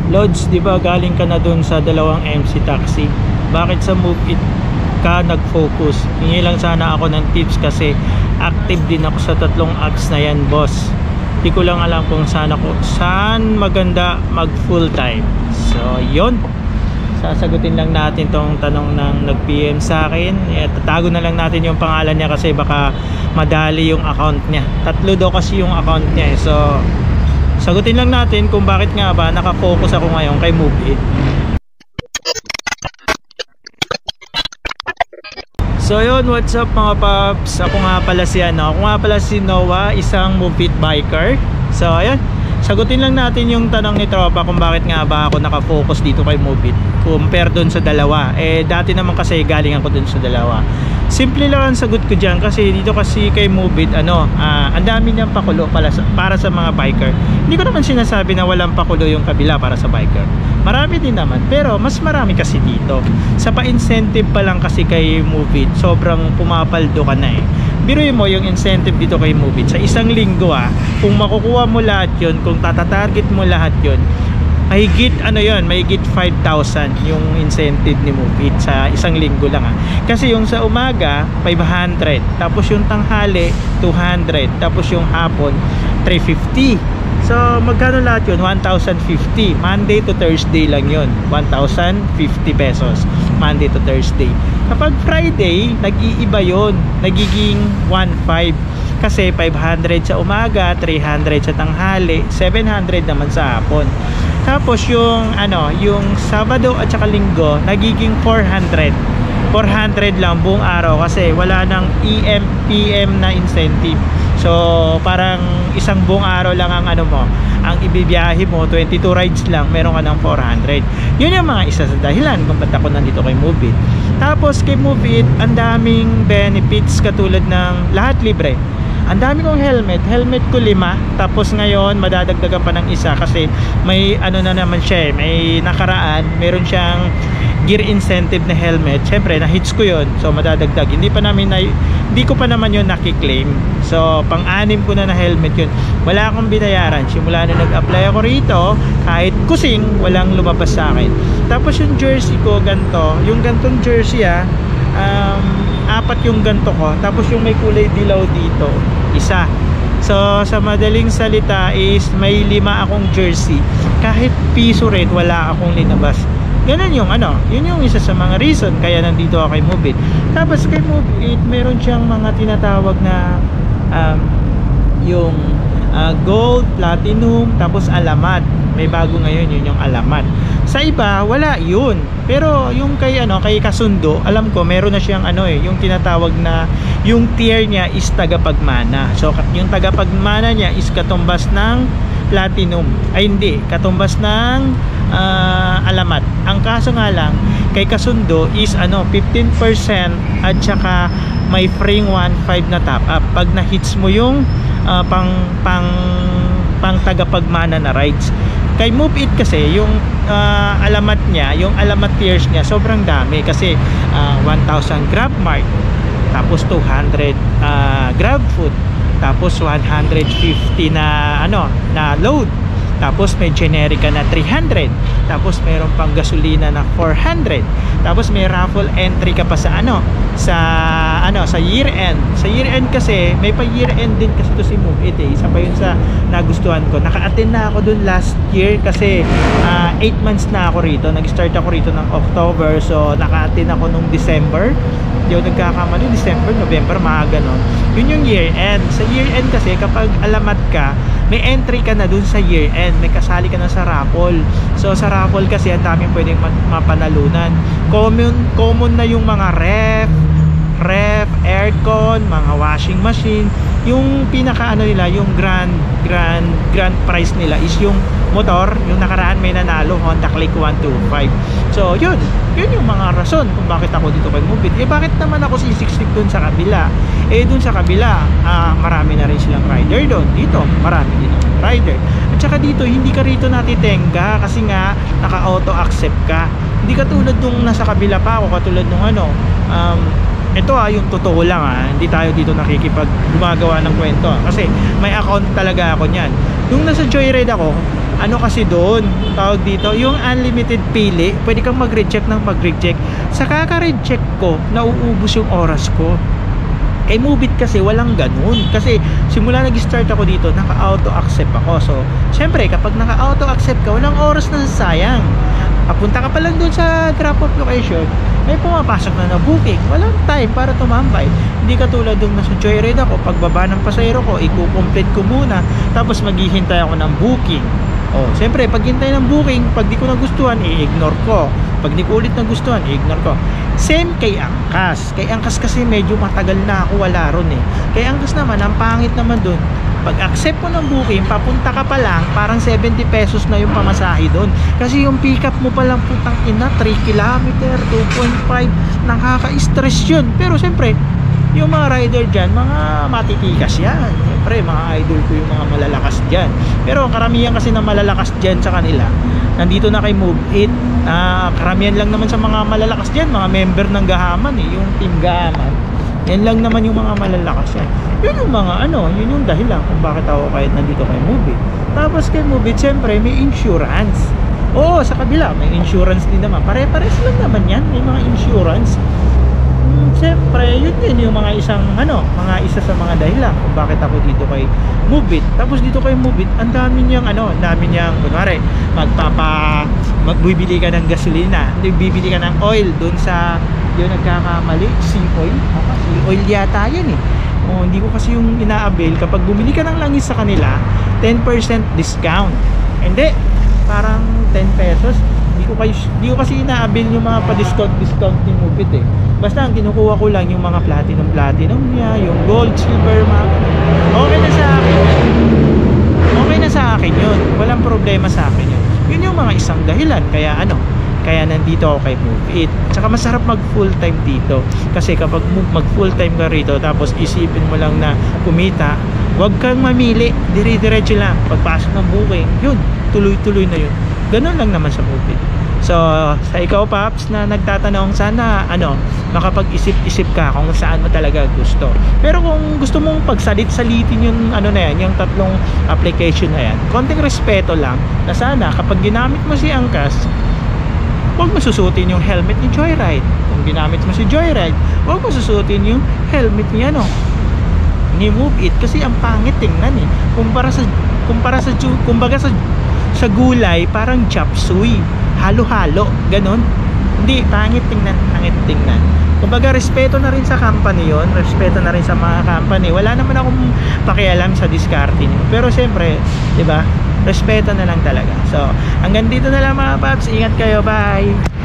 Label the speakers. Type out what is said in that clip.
Speaker 1: Lods, di ba galing ka na dun sa dalawang MC taxi? Bakit sa Move It ka nag-focus? Hingi lang sana ako ng tips kasi active din ako sa tatlong apps na yan, boss. Di ko lang alam kung saan maganda mag full time. So yun, sasagutin lang natin tong tanong ng nag-PM sa akin. Tatago na lang natin yung pangalan niya kasi baka madali yung account niya. Tatlo daw kasi yung account niya eh. So sagutin lang natin kung bakit nga ba nakafocus ako ngayon kay Move It. So yun, what's up mga paps? Ako nga pala si Noah, isang Move It biker. So ayun, sagutin lang natin yung tanong ni tropa kung bakit nga ba ako nakafocus dito kay Move It compare dun sa dalawa. Dati naman kasi galing ako dun sa dalawa. Simple lang ang sagot ko dyan kasi dito kasi kay Move It, ang dami niyang pakulo para sa mga biker. Hindi ko naman sinasabi na walang pakulo yung kabila para sa biker. Marami din naman, pero mas marami kasi dito. Sa pa-incentive pa lang kasi kay Move It, sobrang pumapaldo ka na eh. Biruin mo yung incentive dito kay Move It. Sa isang linggo kung makukuha mo lahat yun, kung tatatarget mo lahat yun, mahigit 5,000 yung incentive ni Move It sa isang linggo lang kasi yung sa umaga 500, tapos yung tanghali 200, tapos yung hapon 350. So magkano lahat yun? 1,050. Monday to Thursday lang yun, 1,050 pesos Monday to Thursday. Kapag Friday, nag-iiba yun, nagiging 1,500 kasi 500 sa umaga, 300 sa tanghali, 700 naman sa hapon. Tapos yung Sabado at saka Linggo nagiging 400 lang buong araw kasi wala nang PM na incentive. So parang isang buong araw lang ang ang ibibiyahe mo, 22 rides lang, meron ka ng 400. Yun yung mga isa sa dahilan kung ba't ako nandito kay Move It. Tapos kay Move It, ang daming benefits katulad ng lahat libre. Ang dami kong helmet ko 5, tapos ngayon madadagdagan pa ng isa kasi may na naman siya may nakaraan, meron siyang gear incentive na helmet. Syempre na hits ko yon, so madadagdag. Hindi ko pa naman yon nakiklaim. So pang-anim ko na helmet yun. Wala akong binayaran simula na nag-apply ako rito, kahit kusing walang lumabas sa akin. Tapos yung jersey ko ganto, yung gantong jersey 4 yung ganto ko, tapos yung may kulay dilaw dito isa. So sa madaling salita is may 5 akong jersey, kahit piso rin wala akong linabas. Ganun yung yun yung isa sa mga reason kaya nandito ako kay Move It. Tapos kay Move It, meron siyang mga tinatawag na yung gold, platinum, tapos alamat. May bago ngayon, yun yung alamat. Sa iba wala yun, pero yung kay Kasundo, alam ko meron na siyang yung tinatawag na yung tier niya is tagapagmana. So yung tagapagmana niya is katumbas ng platinum, katumbas ng alamat. Ang kaso nga lang kay Kasundo is 15% at saka may free 1.5 na top up pag na hits mo yung pang tagapagmana na rides. Kay Move It kasi yung alamat niya, yung alamat tiers niya sobrang dami kasi 1,000 grab mark, tapos 200 grab food, tapos 150 na na load, tapos may generic na 300, tapos mayroon pang gasolina na 400, tapos may raffle entry ka pa sa sa year end. Sa year end kasi may pa year end din kasi to si Move It isa pa yun sa nagustuhan ko. Naka-attend na ako dun last year kasi 8 months na ako rito. Nag-start ako rito ng October, so naka-attend ako nung December. Hindi ako nagkakamali, December, November, mga ganon. Yun yung year end. Sa year end kasi kapag alamat ka, may entry ka na dun sa year end, may kasali ka na sa raffle. So sa raffle kasi ang daming pwedeng mapanalunan. Common na yung mga ref, aircon, mga washing machine. Yung pinaka nila, yung grand prize nila is yung motor. Yung nakaraan may nanalo, Honda Click 125. So yun yung mga rason kung bakit ako dito kay Move It. Bakit naman ako sisiksik dun sa kabila? Dun sa kabila marami na rin silang rider doon. Dito marami din rider. At saka dito hindi ka rito natitenga kasi nga naka-auto accept ka. Hindi katulad nung nasa kabila pa ako, katulad nung ito yung totoo lang hindi tayo dito gumagawa ng kwento kasi may account talaga ako niyan. Nung nasa Joyride ako, ano kasi doon, tawag dito, yung unlimited pili, pwede kang mag-reject ng mag-reject. Sa kaka-reject ko, nauubos yung oras ko. Kay Move It kasi walang ganun. Kasi simula nag-start ako dito, naka-auto accept ako. So, syempre, kapag naka-auto accept ka, walang oras na sayang. Papunta ka pa lang dun sa drop-off location, may pumapasok na booking. Walang time para tumambay. Hindi katulad dun nasa Joyride ako, pagbaba ng pasahero ko, i-complete ko muna, tapos maghihintay ako ng booking. Oh, siyempre, pag hintay ng booking, pag di ko nagustuhan, i-ignore ko. Pag di ko ulit nagustuhan, i-ignore ko. Same kay Angkas. Kay Angkas kasi medyo matagal na ako wala ron eh. Kay Angkas naman, ang pangit naman dun, pag accept mo ng booking, papunta ka pa lang, parang 70 pesos na yung pamasahe doon. Kasi yung pick up mo pa lang, putang ina, 3 kilometer, 2.5, nakaka-stress yun. Pero siyempre, yung mga rider dyan, mga matitikas yan. Siyempre, mga idol ko yung mga malalakas dyan. Pero karamihan kasi na malalakas dyan sa kanila, nandito na kay Move It. Karamihan lang naman sa mga malalakas dyan, mga member ng Gahaman eh, yung team Gahaman. Yan lang naman yung mga malalakas yan. Yun yung mga yun yung dahilan kung bakit ako kahit nandito kay Move It. Tapos kay Move It, siyempre may insurance. Oo, sa kabila may insurance din naman. Pare-pares lang naman yan, may mga insurance. Siyempre, yun din yung mga mga isa sa mga dahilan kung bakit ako dito kay Move It. Tapos dito kay Move It, ang dami niyang kunwari, magbibili ka ng gasolina, bibili ka ng oil doon sa yung nagkakamali, sea oil. Sea oil yata yan eh. Hindi ko kasi yung ina-avail. Kapag bumili ka ng langis sa kanila, 10% discount. Hindi, parang 10 pesos. Hindi ko kasi ina-avail yung mga pa-discount ni Move It eh. Basta ang kinukuha ko lang yung mga platinum niya, yung gold, silver, mga ganun. Okay na sa akin yun. Okay na sa akin yun. Walang problema sa akin yun. Yun yung mga isang dahilan. Kaya nandito ako kay Move It. Tsaka masarap mag full time dito. Kasi kapag mag full time ka rito, tapos isipin mo lang na kumita, huwag kang mamili. Dire-diretso lang. Pagpasok ng booking, yun, tuloy-tuloy na yun. Ganun lang naman sa Move It. So, sa ikaw Paps na nagtatanong, sana makapag-isip-isip ka kung saan mo talaga gusto. Pero kung gusto mong pagsalit-salitin yung yung tatlong application na yan, konting respeto lang na sana kapag ginamit mo si Angkas, huwag mo susutin yung helmet ni Joyride. Kung ginamit mo si Joyride, huwag mo susutin yung helmet ni Move It kasi ang pangit tingnan eh. Kumbaga sa gulay, parang chop suey, halo-halo, ganon. Hindi, pangit tingnan. Kumbaga respeto na rin sa company yon, respeto na rin sa mga company. Wala naman akong pakialam sa discarding. Pero siyempre, 'di ba? Respeto na lang talaga. So, hanggang dito na lang mga paps. Ingat kayo. Bye.